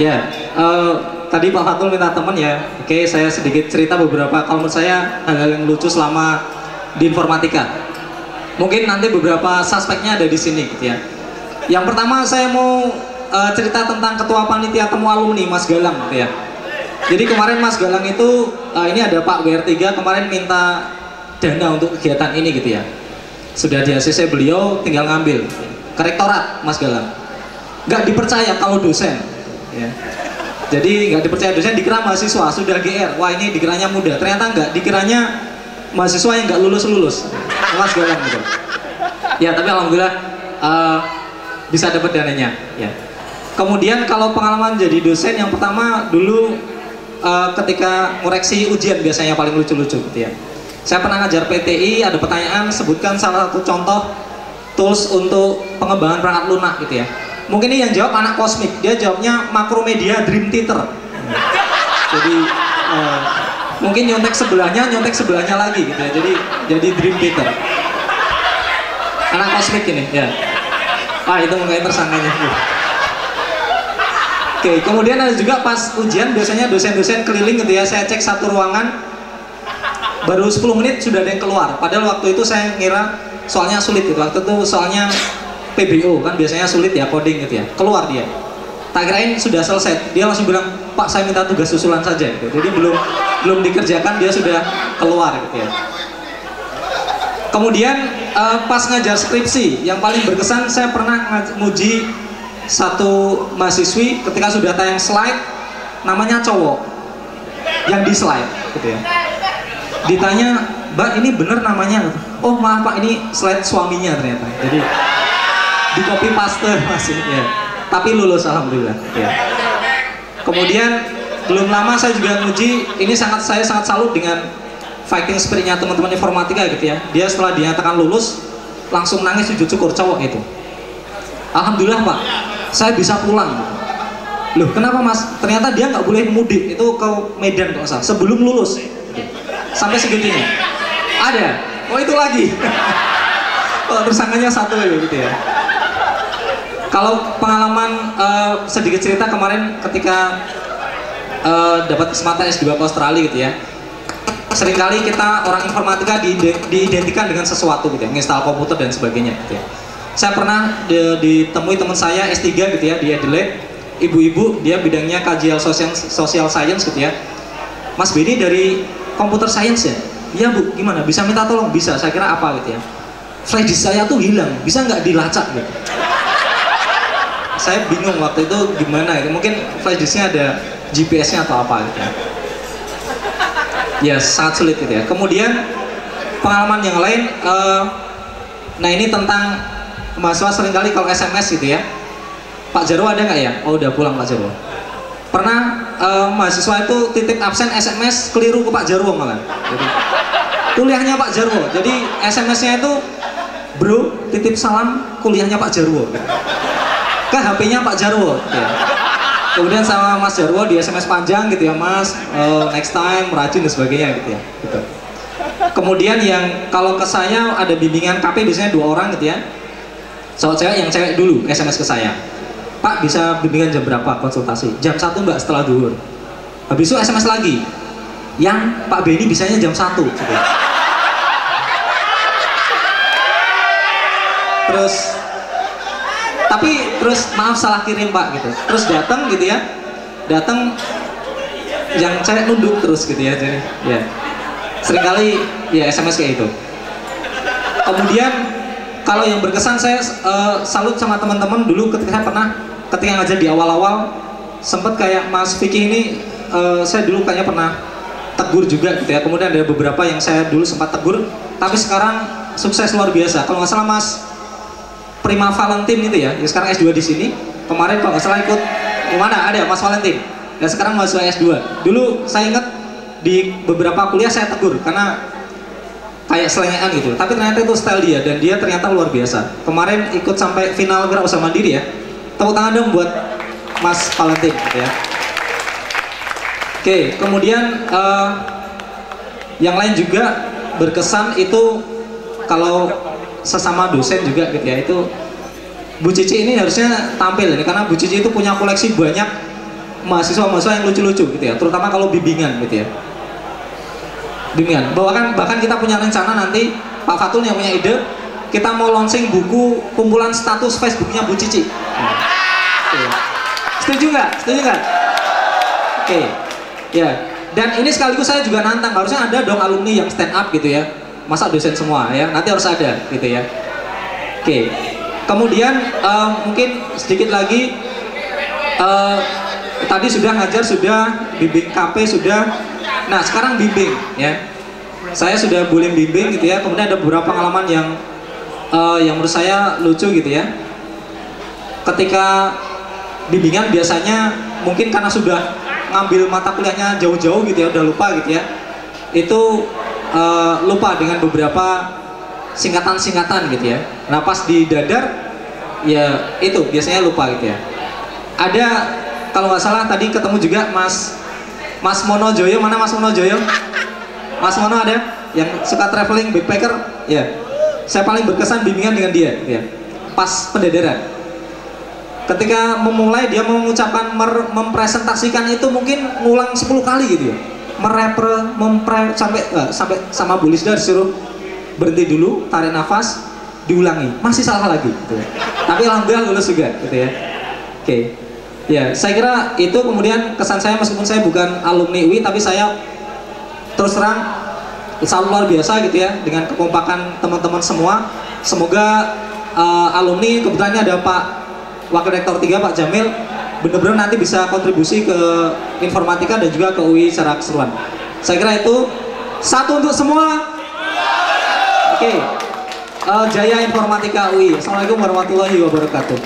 Ya, tadi Pak Fatul minta teman ya. Oke, saya sedikit cerita beberapa kalau menurut saya hal-hal yang lucu selama di informatika. Mungkin nanti beberapa suspeknya ada di sini gitu ya. Yang pertama saya mau cerita tentang ketua panitia temu alumni Mas Galang gitu ya. Jadi kemarin Mas Galang itu ini ada Pak WR3 kemarin minta dana untuk kegiatan ini gitu ya. Sudah di ACC beliau tinggal ngambil ke rektorat Mas Galang. Nggak dipercaya kalau dosen ya. Jadi nggak dipercaya dosen, dikira mahasiswa sudah GR, wah ini dikiranya muda, ternyata nggak, dikiranya mahasiswa yang nggak lulus Mas Galang gitu ya. Tapi alhamdulillah bisa dapat dananya ya. Kemudian kalau pengalaman jadi dosen, yang pertama dulu ketika ngoreksi ujian biasanya paling lucu-lucu gitu ya. Saya pernah ngajar PTI, ada pertanyaan sebutkan salah satu contoh tools untuk pengembangan perangkat lunak gitu ya. Mungkin ini yang jawab anak kosmik, dia jawabnya Macromedia Dream Theater. Jadi mungkin nyontek sebelahnya lagi gitu ya. Jadi Dream Theater. Anak kosmik ini ya. Itu mungkin tersangkanya. Oke, kemudian ada juga pas ujian biasanya dosen-dosen keliling gitu ya. Saya cek satu ruangan, baru 10 menit sudah ada yang keluar. Padahal waktu itu saya ngira soalnya sulit gitu. Waktu itu soalnya PBO kan biasanya sulit ya, coding gitu ya. Keluar dia. Tak kirain sudah selesai. Dia langsung bilang, "Pak, saya minta tugas susulan saja." Gitu. Jadi belum dikerjakan dia sudah keluar gitu ya. Kemudian pas ngajar skripsi, yang paling berkesan saya pernah nguji satu mahasiswi ketika sudah tayang slide, namanya cowok yang di slide gitu ya. Ditanya, "Mbak, ini bener namanya?" "Oh maaf Pak, ini slide suaminya ternyata." Jadi di copy paste masih ya. Tapi lulus alhamdulillah ya. Kemudian belum lama saya juga nguji, ini saya sangat salut dengan fighting spiritnya teman-teman informatika gitu ya. Dia setelah dinyatakan lulus langsung nangis sujud syukur, cowok itu. "Alhamdulillah Pak, saya bisa pulang." Loh kenapa Mas? Ternyata dia nggak boleh mudik itu ke Medan kalau salah sebelum lulus. Sampai segitunya. Ada. Oh itu lagi. Oh, tersangkanya satu gitu ya. Kalau pengalaman sedikit cerita kemarin ketika dapat kesempatan S2 ke Australia gitu ya. Seringkali kita orang informatika diidentikan dengan sesuatu gitu ya, nginstal komputer dan sebagainya gitu ya. Saya pernah ditemui teman saya S3 gitu ya di Adelaide, ibu-ibu, dia bidangnya kajian social science gitu ya. "Mas Beni dari computer science ya?" "Iya Bu, gimana? Bisa minta tolong?" "Bisa." "Saya kira apa?" gitu ya. "Flash disk saya tuh hilang, bisa nggak dilacak?" gitu. Saya bingung waktu itu gimana gitu. Mungkin flash disknya ada GPS-nya atau apa gitu ya. Ya sangat sulit gitu ya. Kemudian pengalaman yang lain, nah ini tentang mahasiswa seringkali kalau SMS gitu ya. "Pak Jarwo ada nggak ya?" "Oh udah pulang Pak Jarwo." Pernah mahasiswa itu titip absen SMS keliru ke Pak Jarwo malah. Jadi, kuliahnya Pak Jarwo. Jadi SMS-nya itu, "Bro, titip salam kuliahnya Pak Jarwo." Gitu. Ke HP-nya Pak Jarwo. Gitu ya. Kemudian sama Mas Jarwo di SMS panjang gitu ya, "Mas, next time rajin dan sebagainya" gitu ya. Gitu. Kemudian yang kalau ke saya ada bimbingan KP biasanya 2 orang gitu ya. Soal cewek, yang cewek dulu SMS ke saya, "Pak bisa bimbingan jam berapa konsultasi?" "Jam 1 Mbak setelah duhur." Habis itu SMS lagi, "Yang Pak Beni bisanya jam 1 gitu. Terus maaf salah kirim Pak gitu. Terus datang gitu ya. Datang yang cewek nunduk terus gitu ya. Jadi ya. Seringkali ya SMS kayak itu. Kemudian kalau yang berkesan saya salut sama teman-teman dulu ketika ngajar di awal-awal sempat kayak Mas Vicky ini saya dulu kayaknya pernah tegur juga gitu ya. Kemudian ada beberapa yang saya dulu sempat tegur tapi sekarang sukses luar biasa. Kalau nggak salah Mas Prima Valentin itu ya, yang sekarang S2 di sini. Kemarin kalau nggak salah ikut mana ada Mas Valentin. Dan sekarang mahasiswa S2. Dulu saya ingat di beberapa kuliah saya tegur karena kayak selengean gitu. Tapi ternyata itu style dia dan dia ternyata luar biasa. Kemarin ikut sampai final Wira Usaha Mandiri ya. Tepuk tangan dong buat Mas Valentin gitu ya. Oke, kemudian yang lain juga berkesan itu kalau sesama dosen juga gitu ya, itu Bu Cici ini harusnya tampil ini karena Bu Cici itu punya koleksi banyak mahasiswa-mahasiswa yang lucu-lucu gitu ya, terutama kalau bimbingan gitu ya. Bimbingan. Bahkan kita punya rencana nanti, Pak Fatul yang punya ide, kita mau launching buku kumpulan status Facebooknya Bu Cici. Setuju nggak? Setuju nggak? Oke. Ya. Dan ini sekaligus saya juga nantang, harusnya ada dong alumni yang stand up gitu ya. Masa dosen semua ya? Nanti harus ada gitu ya. Oke. Kemudian mungkin sedikit lagi, tadi sudah ngajar, sudah bimbing KP, sudah. Nah sekarang bimbing ya. Saya sudah bullying bimbing gitu ya. Kemudian ada beberapa pengalaman yang menurut saya lucu gitu ya. Ketika bimbingan biasanya mungkin karena sudah ngambil mata kuliahnya jauh-jauh gitu ya, udah lupa gitu ya. Itu lupa dengan beberapa singkatan-singkatan gitu ya. Nah pas di dadar ya itu biasanya lupa gitu ya. Ada kalau nggak salah tadi ketemu juga Mas Mono Joyo. Mana Mas Mono Joyo? Mas Mono ada yang suka traveling backpacker ya. Saya paling berkesan bimbingan dengan dia gitu ya. Pas pendadaran, ketika memulai dia mengucapkan mempresentasikan itu mungkin ngulang 10 kali gitu ya. Sampai sama Bu Lisda disuruh berhenti dulu, tarik nafas, diulangi, masih salah lagi gitu ya. Tapi alhamdulillah lulus juga gitu ya. Oke. Ya, saya kira itu kemudian kesan saya, meskipun saya bukan alumni UI tapi saya terus terang selalu luar biasa gitu ya dengan kekompakan teman-teman semua. Semoga alumni, kebetulan ada Pak Wakil Rektor 3 Pak Jamil, benar-benar nanti bisa kontribusi ke informatika dan juga ke UI secara keseluruhan. Saya kira itu satu untuk semua. Oke. Jaya Informatika UI. Assalamualaikum warahmatullahi wabarakatuh.